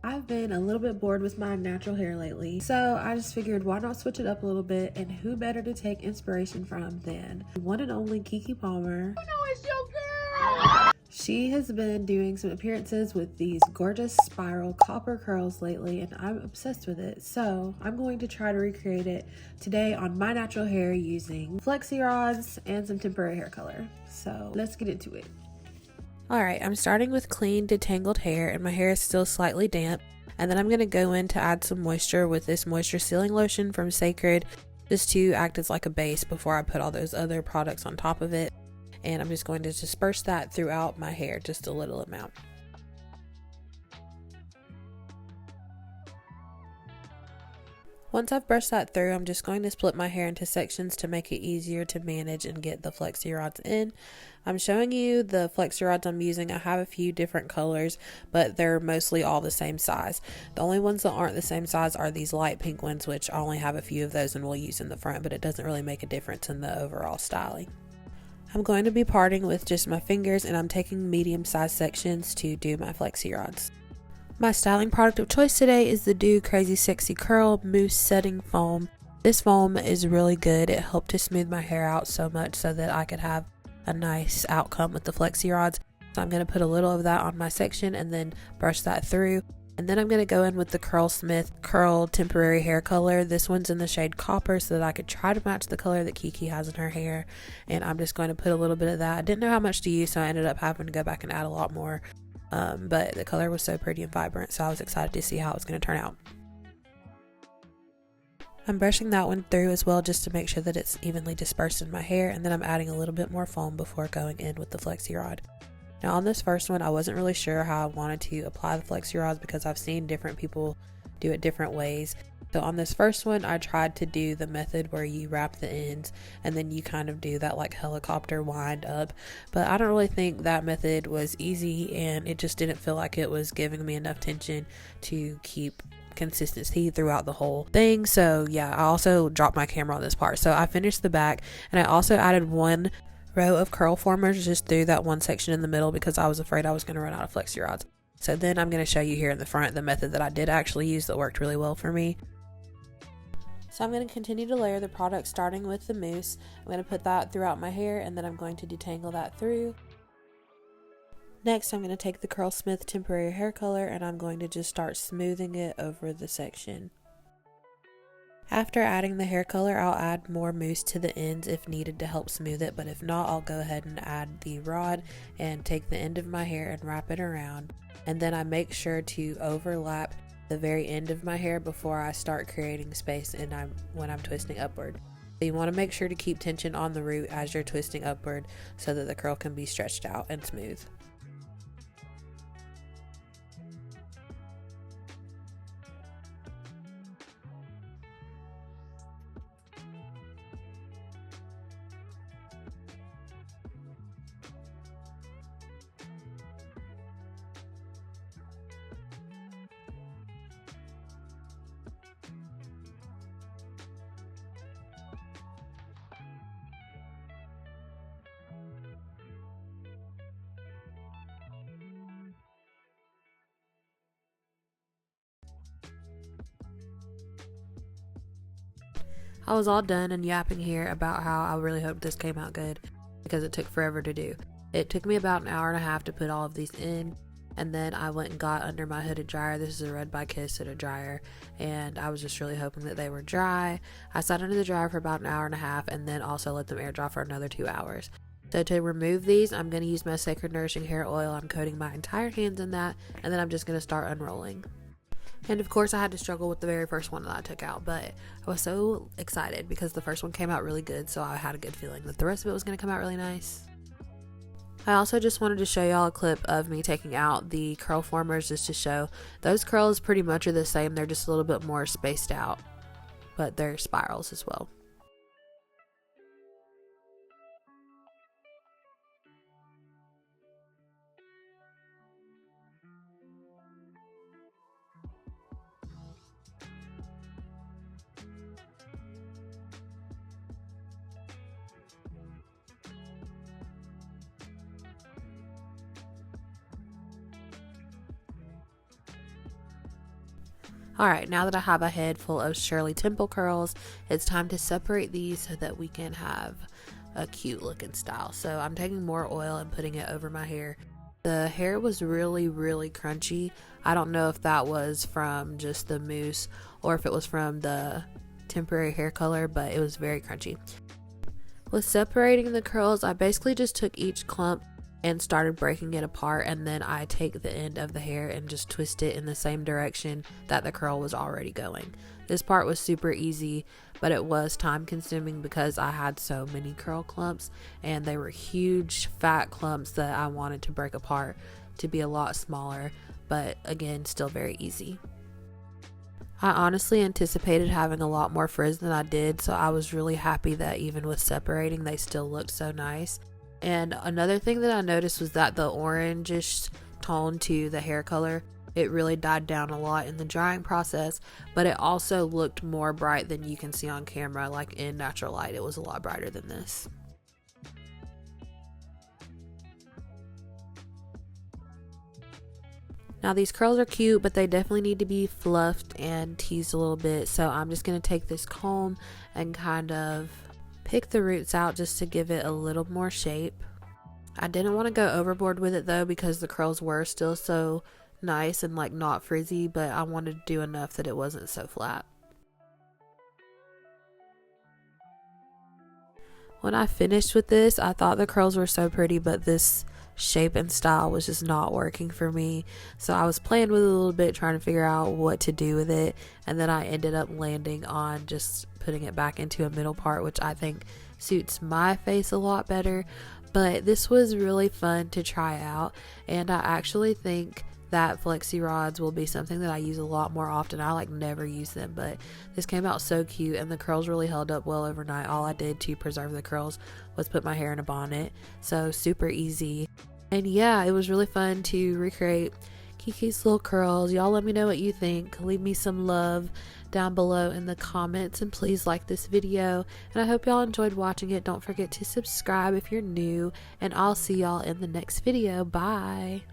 I've been a little bit bored with my natural hair lately, so I just figured why not switch it up a little bit, and who better to take inspiration from than one and only Keke Palmer. You know it's your girl! She has been doing some appearances with these gorgeous spiral copper curls lately, and I'm obsessed with it. So I'm going to try to recreate it today on my natural hair using Flexi rods and some temporary hair color. So let's get into it. Alright, I'm starting with clean, detangled hair, and my hair is still slightly damp. And then I'm going to go in to add some moisture with this moisture sealing lotion from Cécred, just to act as like a base before I put all those other products on top of it. And I'm just going to disperse that throughout my hair, just a little amount. Once I've brushed that through, I'm just going to split my hair into sections to make it easier to manage and get the Flexi rods in. I'm showing you the Flexi rods I'm using. I have a few different colors, but they're mostly all the same size. The only ones that aren't the same size are these light pink ones, which I only have a few of those and will use in the front, but it doesn't really make a difference in the overall styling. I'm going to be parting with just my fingers, and I'm taking medium-sized sections to do my Flexi rods. My styling product of choice today is the Doux Crazy Sexy Curl Mousse Setting Foam. This foam is really good. It helped to smooth my hair out so much so that I could have a nice outcome with the Flexi rods. So I'm going to put a little of that on my section and then brush that through. And then I'm going to go in with the Curlsmith Curl Temporary Hair Color. This one's in the shade Copper so that I could try to match the color that Keke has in her hair. And I'm just going to put a little bit of that. I didn't know how much to use, so I ended up having to go back and add a lot more. But the color was so pretty and vibrant, so I was excited to see how it was going to turn out. I'm brushing that one through as well just to make sure that it's evenly dispersed in my hair, and then I'm adding a little bit more foam before going in with the Flexi rod. Now on this first one, I wasn't really sure how I wanted to apply the Flexi rods because I've seen different people do it different ways. So on this first one, I tried to do the method where you wrap the ends and then you kind of do that like helicopter wind up. But I don't really think that method was easy, and it just didn't feel like it was giving me enough tension to keep consistency throughout the whole thing. So yeah, I also dropped my camera on this part. So I finished the back, and I also added one row of curl formers just through that one section in the middle because I was afraid I was going to run out of Flexi rods. So then I'm going to show you here in the front the method that I did actually use that worked really well for me. So I'm going to continue to layer the product starting with the mousse. I'm going to put that throughout my hair, and then I'm going to detangle that through. Next, I'm going to take the Curlsmith temporary hair color, and I'm going to just start smoothing it over the section. After adding the hair color, I'll add more mousse to the ends if needed to help smooth it, but if not, I'll go ahead and add the rod and take the end of my hair and wrap it around. And then I make sure to overlap the very end of my hair before I start creating space when I'm twisting upward. So you want to make sure to keep tension on the root as you're twisting upward so that the curl can be stretched out and smooth. I was all done and yapping here about how I really hope this came out good because it took forever to do. It took me about an hour and a half to put all of these in, and then I went and got under my hooded dryer. This is a Red by Kiss hooded dryer, and I was just really hoping that they were dry. I sat under the dryer for about an hour and a half and then also let them air dry for another 2 hours. So to remove these, I'm going to use my Cécred Nourishing Hair Oil. I'm coating my entire hands in that, and then I'm just going to start unrolling. And of course I had to struggle with the very first one that I took out, but I was so excited because the first one came out really good, so I had a good feeling that the rest of it was going to come out really nice. I also just wanted to show y'all a clip of me taking out the curl formers just to show those curls pretty much are the same. They're just a little bit more spaced out, but they're spirals as well. Alright, now that I have a head full of Shirley Temple curls, it's time to separate these so that we can have a cute looking style. So I'm taking more oil and putting it over my hair. The hair was really crunchy. I don't know if that was from just the mousse or if it was from the temporary hair color, but it was very crunchy. With separating the curls, I basically just took each clump and started breaking it apart, and then I take the end of the hair and just twist it in the same direction that the curl was already going. This part was super easy, but it was time consuming because I had so many curl clumps and they were huge fat clumps that I wanted to break apart to be a lot smaller, but again, still very easy. I honestly anticipated having a lot more frizz than I did, so I was really happy that even with separating, they still looked so nice. And another thing that I noticed was that the orangish tone to the hair color, it really died down a lot in the drying process, but it also looked more bright than you can see on camera. Like in natural light, it was a lot brighter than this. Now these curls are cute, but they definitely need to be fluffed and teased a little bit, so I'm just going to take this comb and kind of pick the roots out just to give it a little more shape. I didn't want to go overboard with it though because the curls were still so nice and like not frizzy, but I wanted to do enough that it wasn't so flat. When I finished with this, I thought the curls were so pretty, but this shape and style was just not working for me, so I was playing with it a little bit, trying to figure out what to do with it, and then I ended up landing on just putting it back into a middle part, which I think suits my face a lot better. But this was really fun to try out, and I actually think that flexi rods will be something that I use a lot more often. I like never use them, but this came out so cute and the curls really held up well overnight. All I did to preserve the curls was put my hair in a bonnet, so super easy. And yeah, it was really fun to recreate Keke's little curls. Y'all let me know what you think. Leave me some love down below in the comments, and please like this video, and I hope y'all enjoyed watching it. Don't forget to subscribe if you're new, and I'll see y'all in the next video. Bye.